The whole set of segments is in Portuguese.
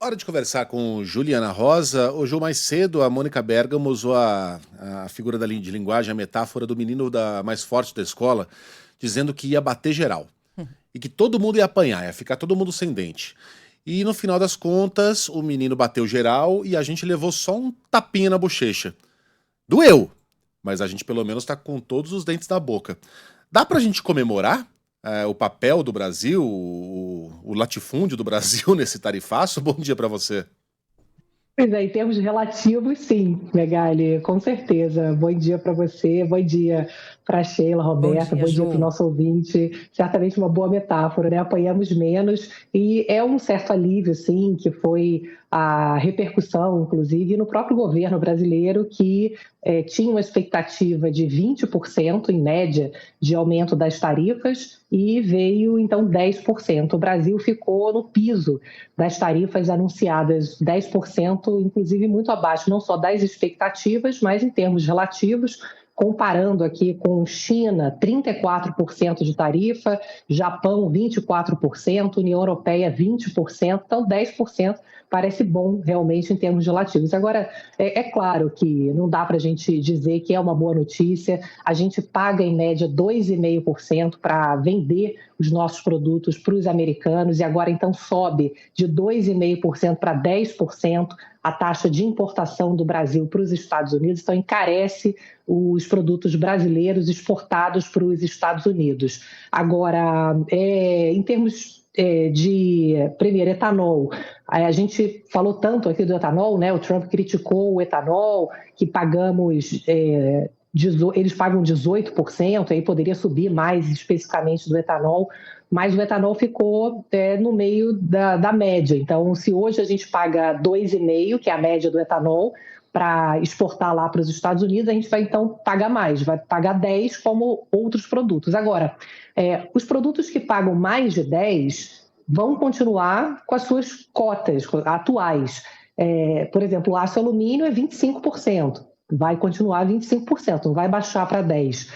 Hora de conversar com Juliana Rosa. Hoje, mais cedo, a Mônica Bergamo usou a figura de linguagem, a metáfora do menino mais forte da escola, dizendo que ia bater geral. E que todo mundo ia apanhar, ia ficar todo mundo sem dente. E no final das contas, o menino bateu geral e a gente levou só um tapinha na bochecha. Doeu, mas a gente pelo menos tá com todos os dentes na boca. Dá pra gente comemorar o papel do Brasil, o latifúndio do Brasil nesse tarifaço? Bom dia pra você. Pois é, em termos relativos, sim, Megali, com certeza. Bom dia para você, bom dia para Sheila, Bom Roberta, dia, bom dia para o Ju. nosso ouvinte. Certamente uma boa metáfora, né? Apanhamos menos e é um certo alívio, sim, que foi a repercussão, inclusive, no próprio governo brasileiro, que tinha uma expectativa de 20%, em média, de aumento das tarifas e veio, então, 10%. O Brasil ficou no piso das tarifas anunciadas, 10%, inclusive muito abaixo, não só das expectativas, mas em termos relativos, comparando aqui com China, 34% de tarifa, Japão, 24%, União Europeia, 20%, então 10% parece bom realmente em termos relativos. Agora, é claro que não dá para a gente dizer que é uma boa notícia, a gente paga em média 2,5% para vender os nossos produtos para os americanos e agora então sobe de 2,5% para 10% a taxa de importação do Brasil para os Estados Unidos, então encarece os produtos brasileiros exportados para os Estados Unidos. Agora, em termos de, primeiro, etanol, a gente falou tanto aqui do etanol, né? O Trump criticou o etanol, que pagamos... eles pagam 18%, aí poderia subir mais especificamente do etanol, mas o etanol ficou no meio da média. Então, se hoje a gente paga 2,5%, que é a média do etanol, para exportar lá para os Estados Unidos, a gente vai então pagar mais, vai pagar 10 como outros produtos. Agora, os produtos que pagam mais de 10 vão continuar com as suas cotas atuais. Por exemplo, o aço alumínio é 25%, vai continuar 25%, não vai baixar para 10%.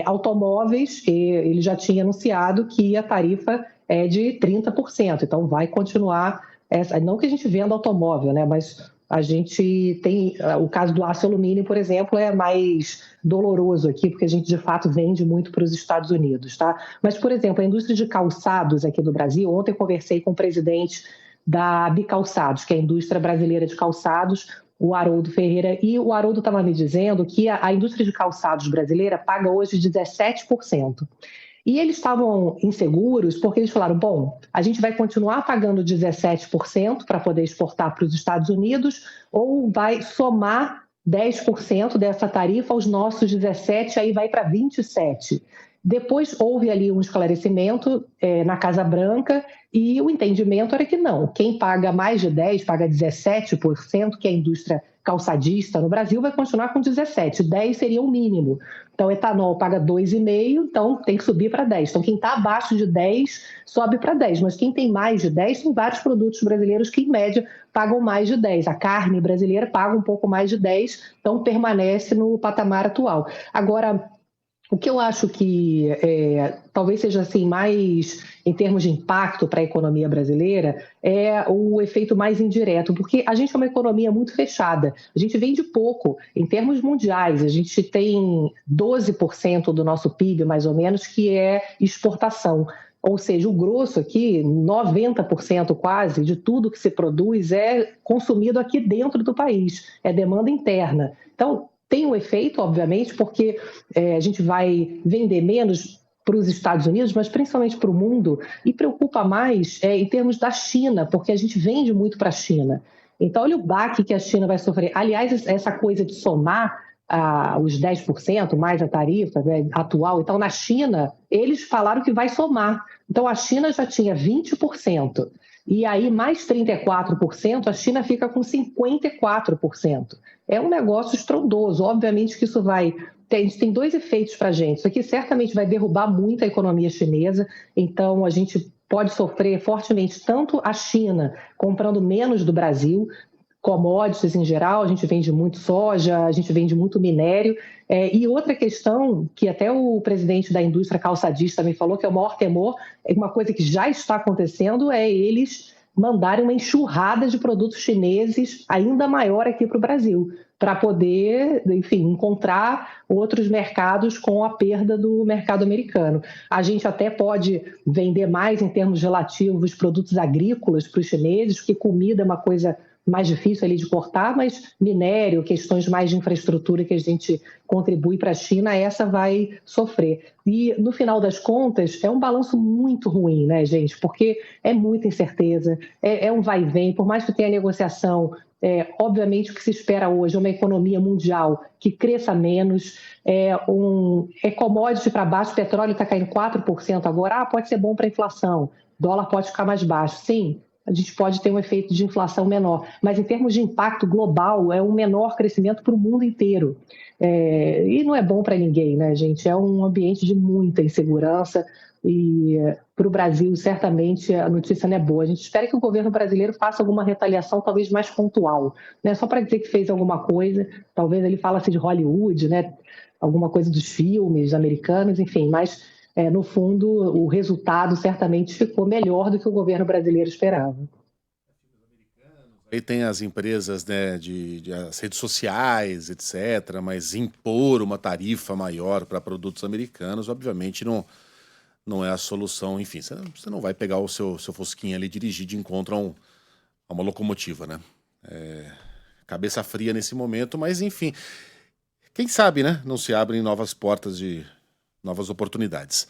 Automóveis, ele já tinha anunciado que a tarifa é de 30%, então vai continuar, não que a gente venda automóvel, né, mas a gente tem, o caso do aço alumínio, por exemplo, é mais doloroso aqui, porque a gente de fato vende muito para os Estados Unidos, tá? Mas, por exemplo, a indústria de calçados aqui do Brasil, ontem eu conversei com o presidente da Bicalçados, que é a indústria brasileira de calçados, o Haroldo Ferreira, e o Haroldo estava me dizendo que a indústria de calçados brasileira paga hoje 17%. E eles estavam inseguros porque eles falaram, bom, a gente vai continuar pagando 17% para poder exportar para os Estados Unidos ou vai somar 10% dessa tarifa aos nossos 17%, aí vai para 27%. Depois houve ali um esclarecimento na Casa Branca e o entendimento era que não, quem paga mais de 10%, paga 17%, que é a indústria calçadista no Brasil, vai continuar com 17%, 10% seria o mínimo. Então, etanol paga 2,5%, então tem que subir para 10%. Então, quem está abaixo de 10% sobe para 10%, mas quem tem mais de 10%, tem vários produtos brasileiros que, em média, pagam mais de 10%. A carne brasileira paga um pouco mais de 10%, então permanece no patamar atual. Agora, o que eu acho que talvez seja assim mais em termos de impacto para a economia brasileira é o efeito mais indireto, porque a gente é uma economia muito fechada, a gente vende pouco em termos mundiais, a gente tem 12% do nosso PIB mais ou menos que é exportação. Ou seja, o grosso aqui, 90% quase, de tudo que se produz é consumido aqui dentro do país, é demanda interna. Então, tem um efeito, obviamente, porque a gente vai vender menos para os Estados Unidos, mas principalmente para o mundo, e preocupa mais em termos da China, porque a gente vende muito para a China. Então, olha o baque que a China vai sofrer. Aliás, essa coisa de somar os 10% mais a tarifa, né, atual. Então, na China, eles falaram que vai somar. Então, a China já tinha 20%. E aí, mais 34%, a China fica com 54%. É um negócio estrondoso. Obviamente que isso vai... A gente tem dois efeitos para a gente. Isso aqui certamente vai derrubar muito a economia chinesa. Então, a gente pode sofrer fortemente tanto a China comprando menos do Brasil, commodities em geral, a gente vende muito soja, a gente vende muito minério. E outra questão, que até o presidente da indústria calçadista me falou, que é o maior temor, é uma coisa que já está acontecendo, é eles mandarem uma enxurrada de produtos chineses ainda maior aqui para o Brasil, para poder, enfim, encontrar outros mercados com a perda do mercado americano. A gente até pode vender mais em termos relativos produtos agrícolas para os chineses, porque comida é uma coisa mais difícil ali de cortar, mas minério, questões mais de infraestrutura que a gente contribui para a China, essa vai sofrer. E, no final das contas, é um balanço muito ruim, né, gente? Porque é muita incerteza, é um vai e vem, por mais que tenha negociação, obviamente o que se espera hoje é uma economia mundial que cresça menos, commodity para baixo, petróleo está caindo 4% agora, pode ser bom para a inflação, dólar pode ficar mais baixo, sim, a gente pode ter um efeito de inflação menor, mas em termos de impacto global, é um menor crescimento para o mundo inteiro. E não é bom para ninguém, né, gente? É um ambiente de muita insegurança e para o Brasil, certamente, a notícia não é boa. A gente espera que o governo brasileiro faça alguma retaliação, talvez mais pontual, né? Só para dizer que fez alguma coisa, talvez ele falasse de Hollywood, né? Alguma coisa dos filmes americanos, enfim, mas no fundo, o resultado certamente ficou melhor do que o governo brasileiro esperava. Aí tem as empresas, né, as redes sociais, etc., mas impor uma tarifa maior para produtos americanos, obviamente, não é a solução. Enfim, você não vai pegar o seu Fusquinha ali e dirigir de encontro a uma locomotiva, né? Cabeça fria nesse momento, mas enfim, quem sabe, né? Não se abrem novas portas de novas oportunidades.